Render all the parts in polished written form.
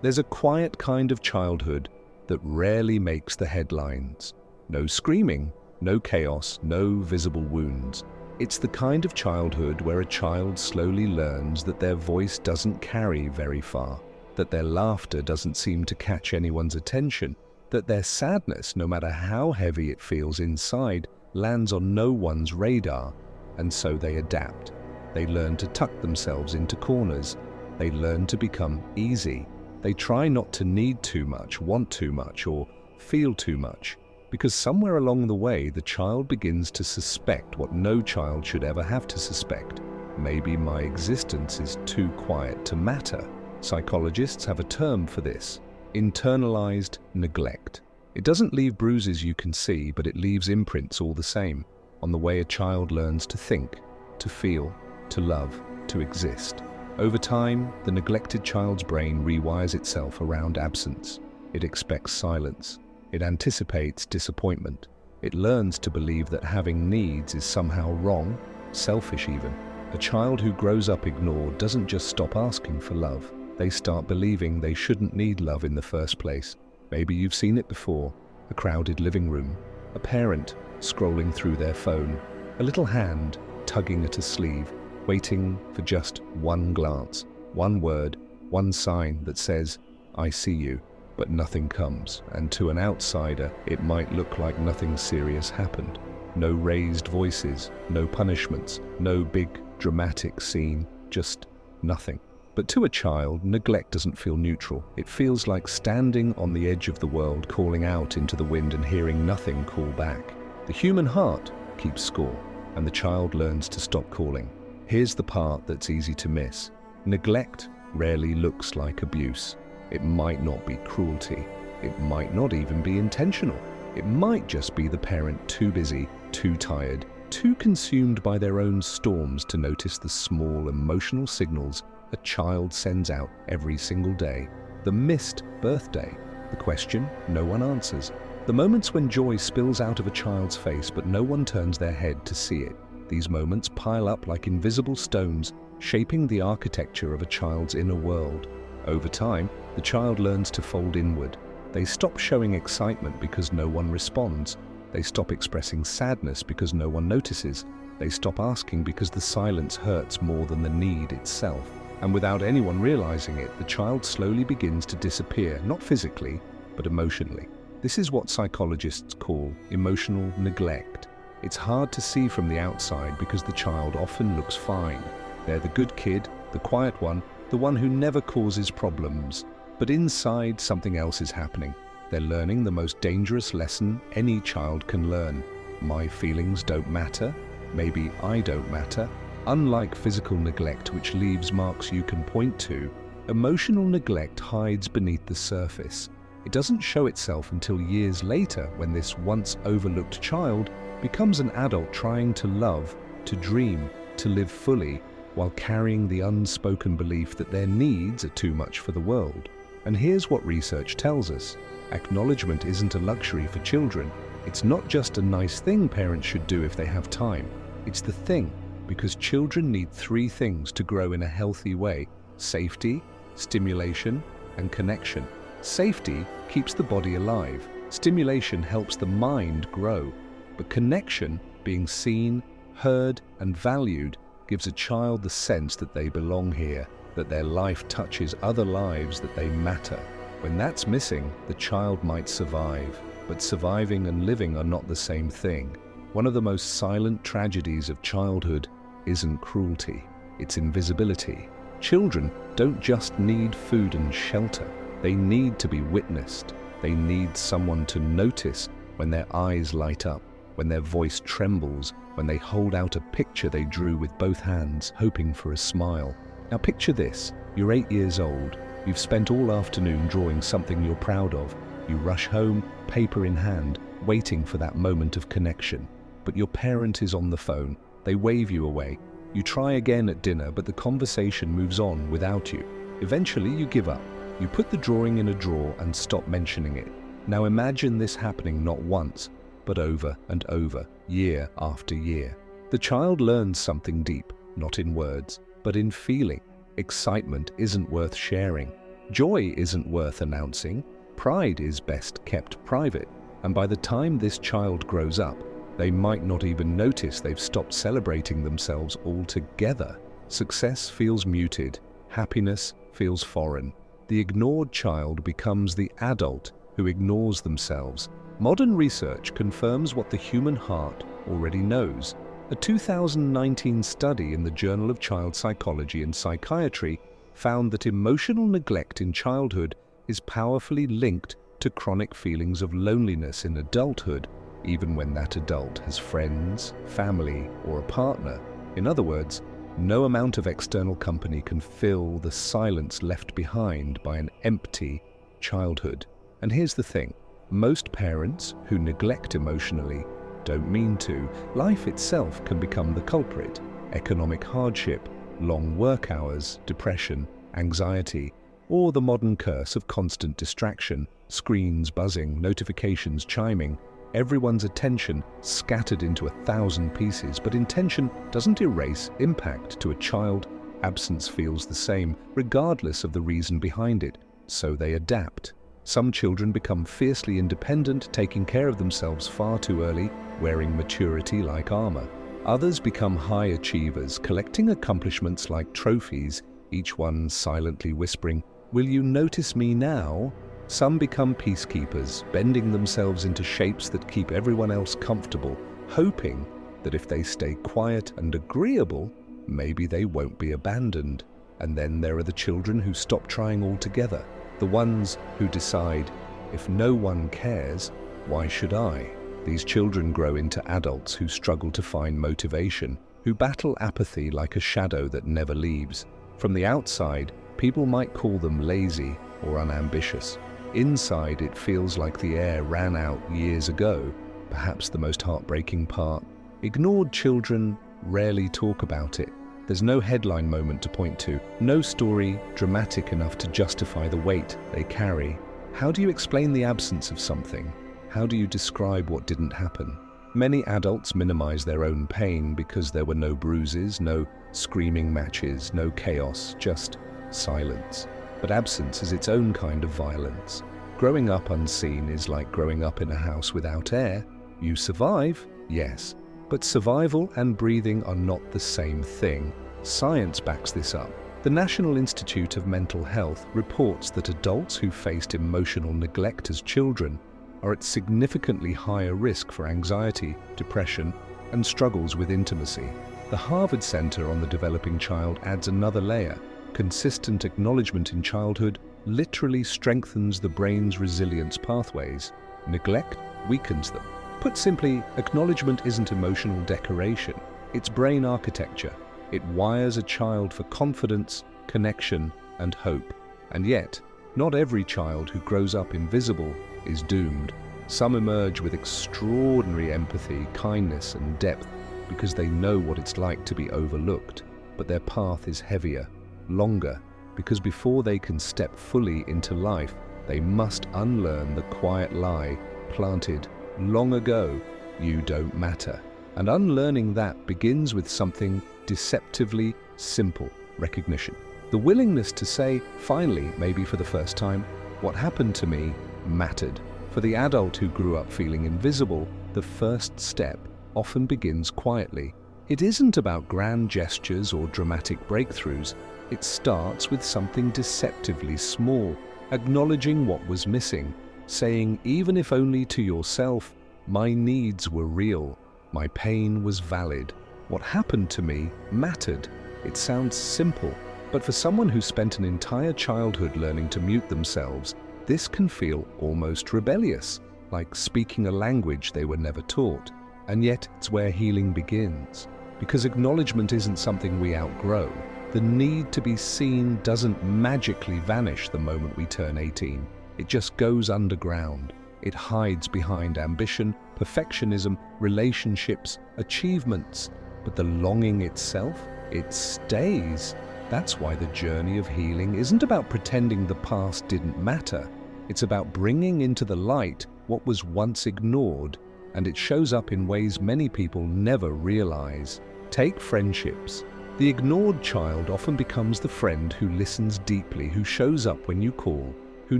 There's a quiet kind of childhood that rarely makes the headlines. No screaming, no chaos, no visible wounds. It's the kind of childhood where a child slowly learns that their voice doesn't carry very far, that their laughter doesn't seem to catch anyone's attention, that their sadness, no matter how heavy it feels inside, lands on no one's radar, and so they adapt. They learn to tuck themselves into corners. They learn to become easy. They try not to need too much, want too much, or feel too much, because somewhere along the way the child begins to suspect what no child should ever have to suspect. Maybe my existence is too quiet to matter. Psychologists have a term for this: internalized neglect. It doesn't leave bruises you can see, but it leaves imprints all the same, on the way a child learns to think, to feel, to love, to exist. Over time, the neglected child's brain rewires itself around absence. It expects silence. It anticipates disappointment. It learns to believe that having needs is somehow wrong, selfish even. A child who grows up ignored doesn't just stop asking for love. They start believing they shouldn't need love in the first place. Maybe you've seen it before: a crowded living room, a parent scrolling through their phone, a little hand tugging at a sleeve, waiting for just one glance, one word, one sign that says, "I see you," but nothing comes. And to an outsider, it might look like nothing serious happened. No raised voices, no punishments, no big dramatic scene, just nothing. But to a child, neglect doesn't feel neutral. It feels like standing on the edge of the world, calling out into the wind and hearing nothing call back. The human heart keeps score, and the child learns to stop calling. Here's the part that's easy to miss. Neglect rarely looks like abuse. It might not be cruelty. It might not even be intentional. It might just be the parent too busy, too tired, too consumed by their own storms to notice the small emotional signals a child sends out every single day. The missed birthday, the question no one answers. The moments when joy spills out of a child's face but no one turns their head to see it. These moments pile up like invisible stones, shaping the architecture of a child's inner world. Over time, the child learns to fold inward. They stop showing excitement because no one responds. They stop expressing sadness because no one notices. They stop asking because the silence hurts more than the need itself. And without anyone realizing it, the child slowly begins to disappear, not physically, but emotionally. This is what psychologists call emotional neglect. It's hard to see from the outside because the child often looks fine. They're the good kid, the quiet one, the one who never causes problems. But inside, something else is happening. They're learning the most dangerous lesson any child can learn. My feelings don't matter. Maybe I don't matter. Unlike physical neglect, which leaves marks you can point to, emotional neglect hides beneath the surface. It doesn't show itself until years later, when this once overlooked child becomes an adult trying to love, to dream, to live fully, while carrying the unspoken belief that their needs are too much for the world. And here's what research tells us. Acknowledgement isn't a luxury for children. It's not just a nice thing parents should do if they have time. It's the thing, because children need three things to grow in a healthy way: safety, stimulation, and connection. Safety keeps the body alive. Stimulation helps the mind grow. But connection, being seen, heard, and valued, gives a child the sense that they belong here, that their life touches other lives, that they matter. When that's missing, the child might survive. But surviving and living are not the same thing. One of the most silent tragedies of childhood isn't cruelty, it's invisibility. Children don't just need food and shelter. They need to be witnessed. They need someone to notice when their eyes light up, when their voice trembles, when they hold out a picture they drew with both hands, hoping for a smile. Now picture this: you're 8 years old. You've spent all afternoon drawing something you're proud of. You rush home, paper in hand, waiting for that moment of connection. But your parent is on the phone. They wave you away. You try again at dinner, but the conversation moves on without you. Eventually, you give up. You put the drawing in a drawer and stop mentioning it. Now imagine this happening not once, but over and over, year after year. The child learns something deep, not in words, but in feeling. Excitement isn't worth sharing. Joy isn't worth announcing, pride is best kept private, and by the time this child grows up, they might not even notice they've stopped celebrating themselves altogether. Success feels muted, happiness feels foreign. The ignored child becomes the adult who ignores themselves. Modern research confirms what the human heart already knows. A 2019 study in the Journal of Child Psychology and Psychiatry found that emotional neglect in childhood is powerfully linked to chronic feelings of loneliness in adulthood, even when that adult has friends, family, or a partner. In other words, no amount of external company can fill the silence left behind by an empty childhood. And here's the thing, most parents who neglect emotionally don't mean to. Life itself can become the culprit. Economic hardship, long work hours, depression, anxiety, or the modern curse of constant distraction, screens buzzing, notifications chiming, everyone's attention scattered into 1,000 pieces. But intention doesn't erase impact. To a child, absence feels the same, regardless of the reason behind it. So they adapt. Some children become fiercely independent, taking care of themselves far too early, wearing maturity like armor. Others become high achievers, collecting accomplishments like trophies, each one silently whispering, "Will you notice me now?" Some become peacekeepers, bending themselves into shapes that keep everyone else comfortable, hoping that if they stay quiet and agreeable, maybe they won't be abandoned. And then there are the children who stop trying altogether, the ones who decide, if no one cares, why should I? These children grow into adults who struggle to find motivation, who battle apathy like a shadow that never leaves. From the outside, people might call them lazy or unambitious. Inside, it feels like the air ran out years ago. Perhaps the most heartbreaking part, ignored children rarely talk about it. There's no headline moment to point to, no story dramatic enough to justify the weight they carry. How do you explain the absence of something? How do you describe what didn't happen? Many adults minimize their own pain because there were no bruises, no screaming matches, no chaos, just silence. But absence is its own kind of violence. Growing up unseen is like growing up in a house without air. You survive, yes, but survival and breathing are not the same thing. Science backs this up. The National Institute of Mental Health reports that adults who faced emotional neglect as children are at significantly higher risk for anxiety, depression, and struggles with intimacy. The Harvard Center on the Developing Child adds another layer. Consistent acknowledgement in childhood literally strengthens the brain's resilience pathways. Neglect weakens them. Put simply, acknowledgement isn't emotional decoration, it's brain architecture. It wires a child for confidence, connection, and hope. And yet, not every child who grows up invisible is doomed. Some emerge with extraordinary empathy, kindness, and depth because they know what it's like to be overlooked. But their path is heavier, longer, because before they can step fully into life, they must unlearn the quiet lie planted long ago: you don't matter. And unlearning that begins with something deceptively simple: recognition. The willingness to say, finally, maybe for the first time, what happened to me mattered. For the adult who grew up feeling invisible, the first step often begins quietly. It isn't about grand gestures or dramatic breakthroughs. It starts with something deceptively small, acknowledging what was missing, saying, even if only to yourself, my needs were real, my pain was valid, what happened to me mattered. It sounds simple, but for someone who spent an entire childhood learning to mute themselves, this can feel almost rebellious, like speaking a language they were never taught. And yet it's where healing begins. Because acknowledgement isn't something we outgrow. The need to be seen doesn't magically vanish the moment we turn 18. It just goes underground. It hides behind ambition, perfectionism, relationships, achievements. But the longing itself, it stays. That's why the journey of healing isn't about pretending the past didn't matter. It's about bringing into the light what was once ignored, and it shows up in ways many people never realize. Take friendships. The ignored child often becomes the friend who listens deeply, who shows up when you call, who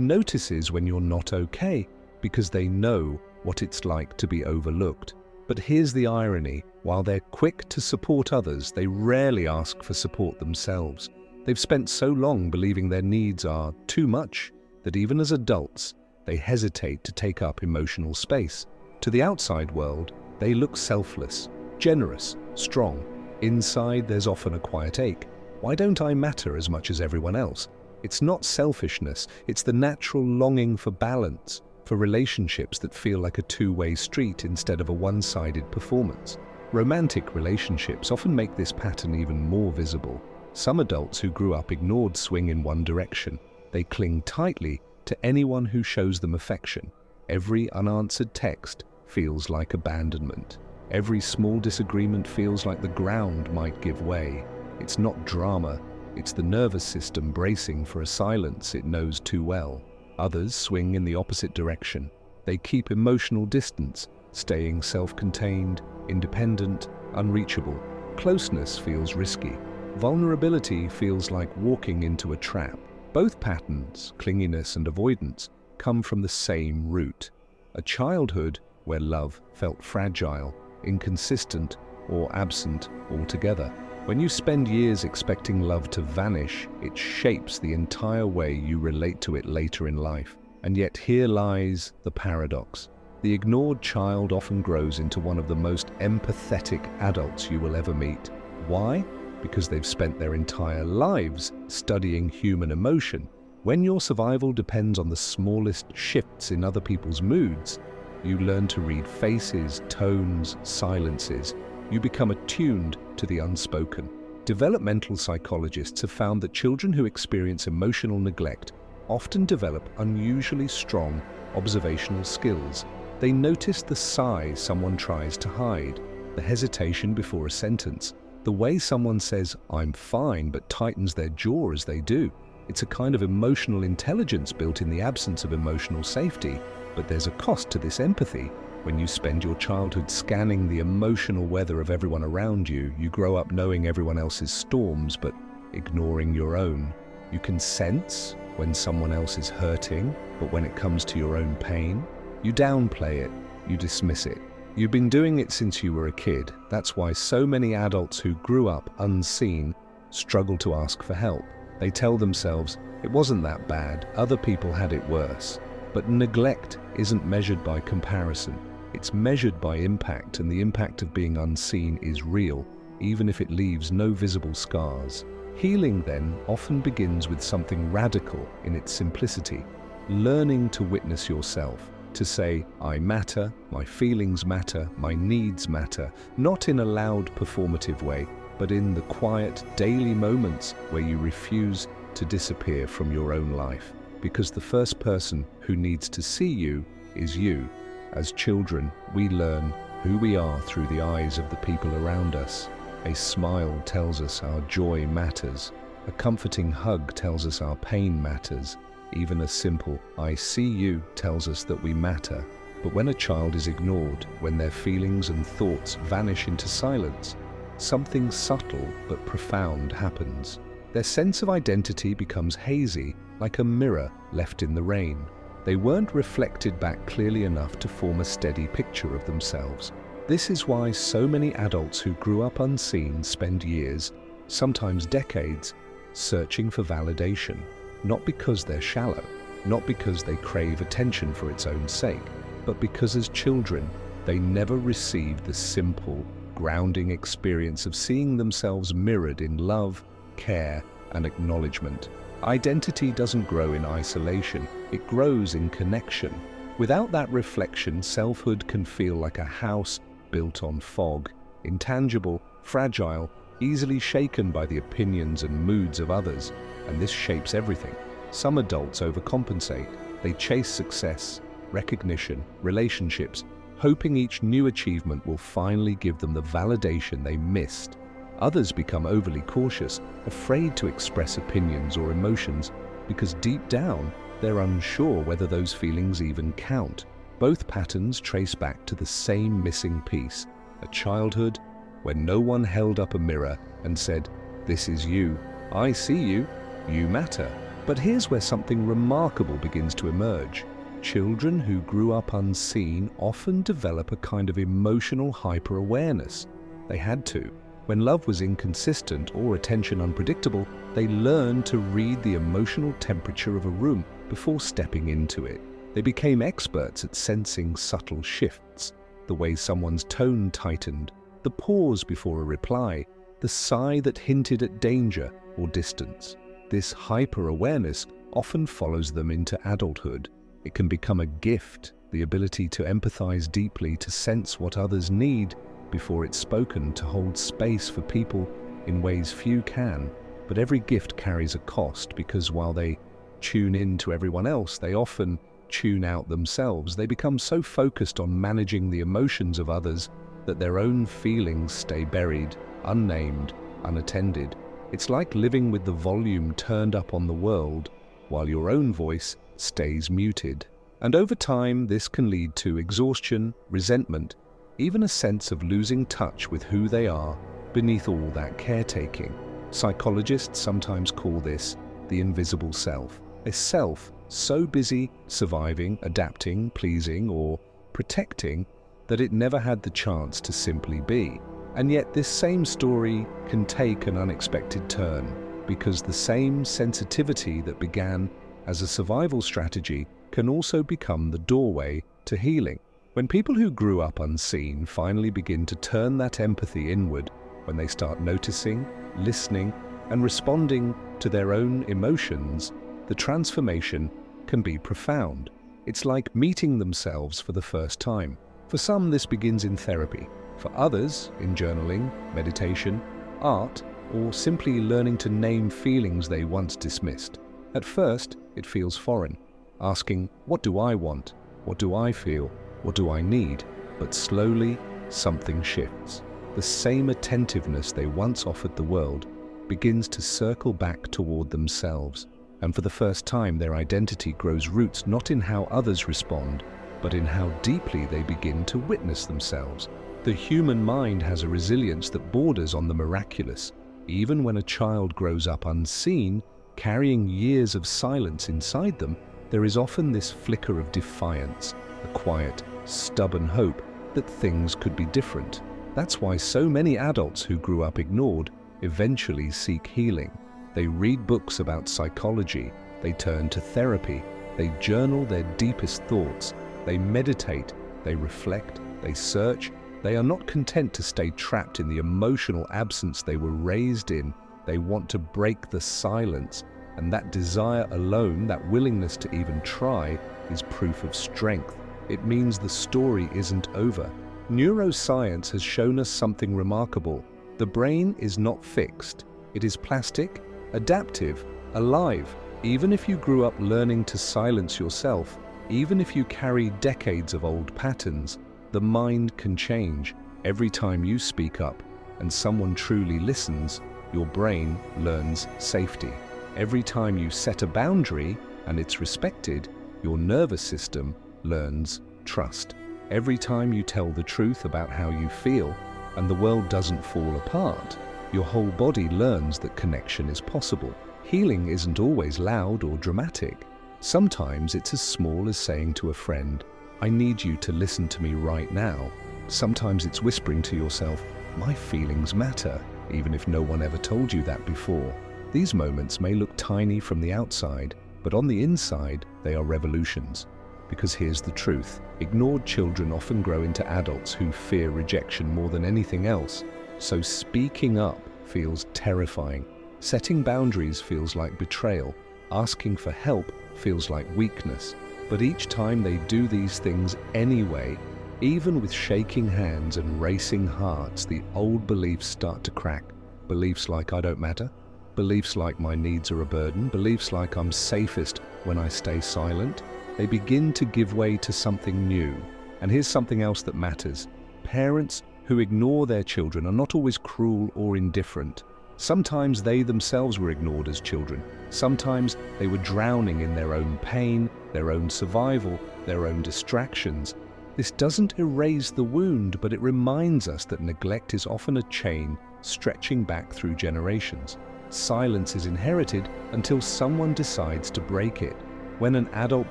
notices when you're not okay, because they know what it's like to be overlooked. But here's the irony: while they're quick to support others, they rarely ask for support themselves. They've spent so long believing their needs are too much that even as adults, they hesitate to take up emotional space. To the outside world, they look selfless, generous, strong. Inside, there's often a quiet ache. Why don't I matter as much as everyone else? It's not selfishness, it's the natural longing for balance, for relationships that feel like a two-way street instead of a one-sided performance. Romantic relationships often make this pattern even more visible. Some adults who grew up ignored swing in one direction. They cling tightly to anyone who shows them affection. Every unanswered text feels like abandonment. Every small disagreement feels like the ground might give way. It's not drama, it's the nervous system bracing for a silence it knows too well. Others swing in the opposite direction. They keep emotional distance, staying self-contained, independent, unreachable. Closeness feels risky. Vulnerability feels like walking into a trap. Both patterns, clinginess and avoidance, come from the same root: a childhood where love felt fragile, inconsistent, or absent altogether. When you spend years expecting love to vanish, it shapes the entire way you relate to it later in life. And yet here lies the paradox. The ignored child often grows into one of the most empathetic adults you will ever meet. Why? Because they've spent their entire lives studying human emotion. When your survival depends on the smallest shifts in other people's moods, you learn to read faces, tones, silences. You become attuned to the unspoken. Developmental psychologists have found that children who experience emotional neglect often develop unusually strong observational skills. They notice the sigh someone tries to hide, the hesitation before a sentence, the way someone says, "I'm fine," but tightens their jaw as they do. It's a kind of emotional intelligence built in the absence of emotional safety. But there's a cost to this empathy. When you spend your childhood scanning the emotional weather of everyone around you, you grow up knowing everyone else's storms but ignoring your own. You can sense when someone else is hurting, but when it comes to your own pain, you downplay it, you dismiss it. You've been doing it since you were a kid. That's why so many adults who grew up unseen struggle to ask for help. They tell themselves, "It wasn't that bad, other people had it worse." But neglect isn't measured by comparison. It's measured by impact, and the impact of being unseen is real, even if it leaves no visible scars. Healing, then, often begins with something radical in its simplicity. Learning to witness yourself, to say, "I matter, my feelings matter, my needs matter," not in a loud performative way, but in the quiet, daily moments where you refuse to disappear from your own life. Because the first person who needs to see you is you. As children, we learn who we are through the eyes of the people around us. A smile tells us our joy matters. A comforting hug tells us our pain matters. Even a simple "I see you" tells us that we matter. But when a child is ignored, when their feelings and thoughts vanish into silence, something subtle but profound happens. Their sense of identity becomes hazy, like a mirror left in the rain. They weren't reflected back clearly enough to form a steady picture of themselves. This is why so many adults who grew up unseen spend years, sometimes decades, searching for validation. Not because they're shallow, not because they crave attention for its own sake, but because as children, they never received the simple, grounding experience of seeing themselves mirrored in love, care, and acknowledgement. Identity doesn't grow in isolation, it grows in connection. Without that reflection, selfhood can feel like a house built on fog, intangible, fragile, easily shaken by the opinions and moods of others, and this shapes everything. Some adults overcompensate. They chase success, recognition, relationships, hoping each new achievement will finally give them the validation they missed. Others become overly cautious, afraid to express opinions or emotions, because deep down, they're unsure whether those feelings even count. Both patterns trace back to the same missing piece, a childhood when no one held up a mirror and said, This is you. I see you. You matter. But here's where something remarkable begins to emerge. Children who grew up unseen often develop a kind of emotional hyper-awareness. They had to. When love was inconsistent or attention unpredictable, they learned to read the emotional temperature of a room before stepping into it. They became experts at sensing subtle shifts, the way someone's tone tightened, the pause before a reply, the sigh that hinted at danger or distance. This hyper-awareness often follows them into adulthood. It can become a gift, the ability to empathize deeply, to sense what others need before it's spoken, to hold space for people in ways few can. But every gift carries a cost, because while they tune in to everyone else, they often tune out themselves. They become so focused on managing the emotions of others that their own feelings stay buried, unnamed, unattended. It's like living with the volume turned up on the world while your own voice stays muted. And over time, this can lead to exhaustion, resentment, even a sense of losing touch with who they are beneath all that caretaking. Psychologists sometimes call this the invisible self, a self so busy surviving, adapting, pleasing, or protecting that it never had the chance to simply be. And yet this same story can take an unexpected turn, because the same sensitivity that began as a survival strategy can also become the doorway to healing. When people who grew up unseen finally begin to turn that empathy inward, when they start noticing, listening, and responding to their own emotions, the transformation can be profound. It's like meeting themselves for the first time. For some, this begins in therapy. For others, in journaling, meditation, art, or simply learning to name feelings they once dismissed. At first, it feels foreign, asking, what do I want? What do I feel? What do I need? But slowly, something shifts. The same attentiveness they once offered the world begins to circle back toward themselves. And for the first time, their identity grows roots not in how others respond, but in how deeply they begin to witness themselves. The human mind has a resilience that borders on the miraculous. Even when a child grows up unseen, carrying years of silence inside them, there is often this flicker of defiance, a quiet, stubborn hope that things could be different. That's why so many adults who grew up ignored eventually seek healing. They read books about psychology, they turn to therapy, they journal their deepest thoughts, they meditate, they reflect, they search. They are not content to stay trapped in the emotional absence they were raised in. They want to break the silence, and that desire alone, that willingness to even try, is proof of strength. It means the story isn't over. Neuroscience has shown us something remarkable. The brain is not fixed. It is plastic, adaptive, alive. Even if you grew up learning to silence yourself, even if you carry decades of old patterns, the mind can change. Every time you speak up and someone truly listens, your brain learns safety. Every time you set a boundary and it's respected, your nervous system learns trust. Every time you tell the truth about how you feel and the world doesn't fall apart, your whole body learns that connection is possible. Healing isn't always loud or dramatic. Sometimes it's as small as saying to a friend, I need you to listen to me right now. Sometimes it's whispering to yourself, my feelings matter, even if no one ever told you that before. These moments may look tiny from the outside, but on the inside, they are revolutions. Because here's the truth, ignored children often grow into adults who fear rejection more than anything else. So speaking up feels terrifying. Setting boundaries feels like betrayal. Asking for help feels like weakness. But each time they do these things anyway, even with shaking hands and racing hearts, the old beliefs start to crack. Beliefs like I don't matter, beliefs like my needs are a burden, beliefs like I'm safest when I stay silent. They begin to give way to something new. And here's something else that matters. Parents who ignore their children are not always cruel or indifferent. Sometimes they themselves were ignored as children. Sometimes they were drowning in their own pain, their own survival, their own distractions. This doesn't erase the wound, but it reminds us that neglect is often a chain stretching back through generations. Silence is inherited until someone decides to break it. When an adult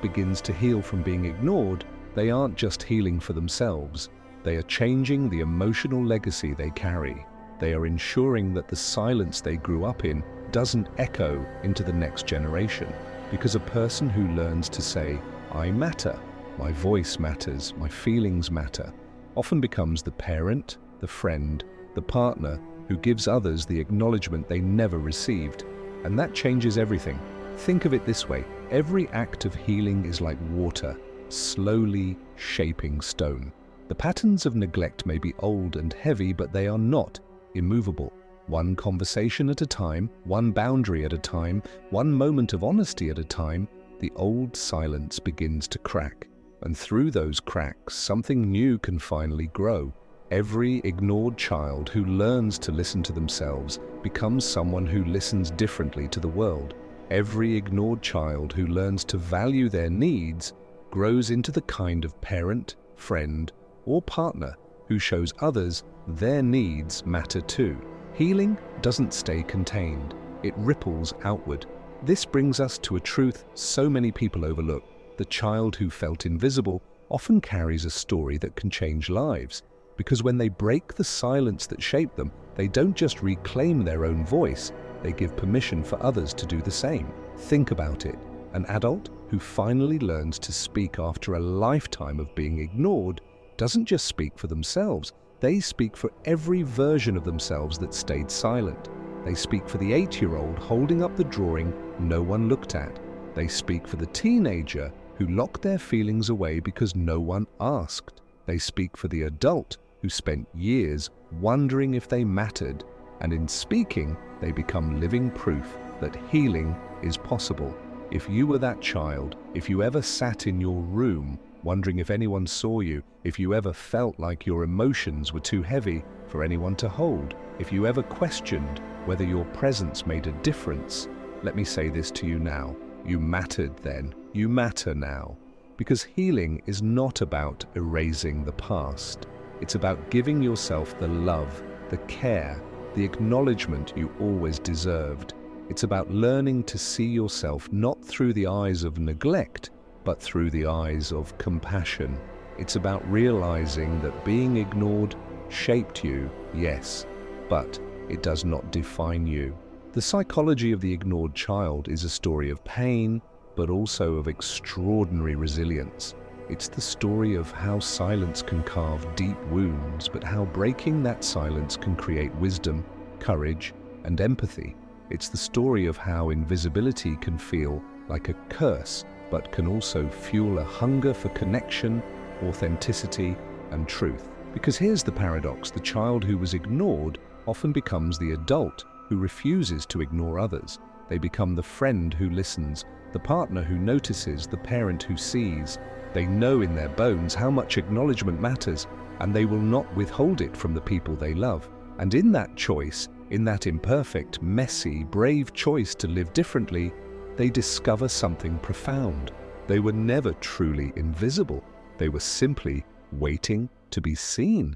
begins to heal from being ignored, they aren't just healing for themselves. They are changing the emotional legacy they carry. They are ensuring that the silence they grew up in doesn't echo into the next generation. Because a person who learns to say, "I matter, my voice matters, my feelings matter," often becomes the parent, the friend, the partner who gives others the acknowledgement they never received. And that changes everything. Think of it this way: every act of healing is like water, slowly shaping stone. The patterns of neglect may be old and heavy, but they are not immovable. One conversation at a time, one boundary at a time, one moment of honesty at a time, the old silence begins to crack. And through those cracks, something new can finally grow. Every ignored child who learns to listen to themselves becomes someone who listens differently to the world. Every ignored child who learns to value their needs grows into the kind of parent, friend, or partner who shows others their needs matter too. Healing doesn't stay contained, it ripples outward. This brings us to a truth so many people overlook. The child who felt invisible often carries a story that can change lives. Because when they break the silence that shaped them, they don't just reclaim their own voice, they give permission for others to do the same. Think about it. An adult who finally learns to speak after a lifetime of being ignored doesn't just speak for themselves, they speak for every version of themselves that stayed silent. They speak for the 8-year-old holding up the drawing no one looked at. They speak for the teenager who locked their feelings away because no one asked. They speak for the adult who spent years wondering if they mattered, and in speaking, they become living proof that healing is possible. If you were that child, if you ever sat in your room wondering if anyone saw you, if you ever felt like your emotions were too heavy for anyone to hold, if you ever questioned whether your presence made a difference, let me say this to you now: you mattered then, you matter now. Because healing is not about erasing the past. It's about giving yourself the love, the care, the acknowledgement you always deserved. It's about learning to see yourself not through the eyes of neglect, but through the eyes of compassion. It's about realizing that being ignored shaped you, yes, but it does not define you. The psychology of the ignored child is a story of pain, but also of extraordinary resilience. It's the story of how silence can carve deep wounds, but how breaking that silence can create wisdom, courage, and empathy. It's the story of how invisibility can feel like a curse, but can also fuel a hunger for connection, authenticity, and truth. Because here's the paradox: the child who was ignored often becomes the adult who refuses to ignore others. They become the friend who listens, the partner who notices, the parent who sees. They know in their bones how much acknowledgement matters, and they will not withhold it from the people they love. And in that choice, in that imperfect, messy, brave choice to live differently, they discover something profound. They were never truly invisible. They were simply waiting to be seen.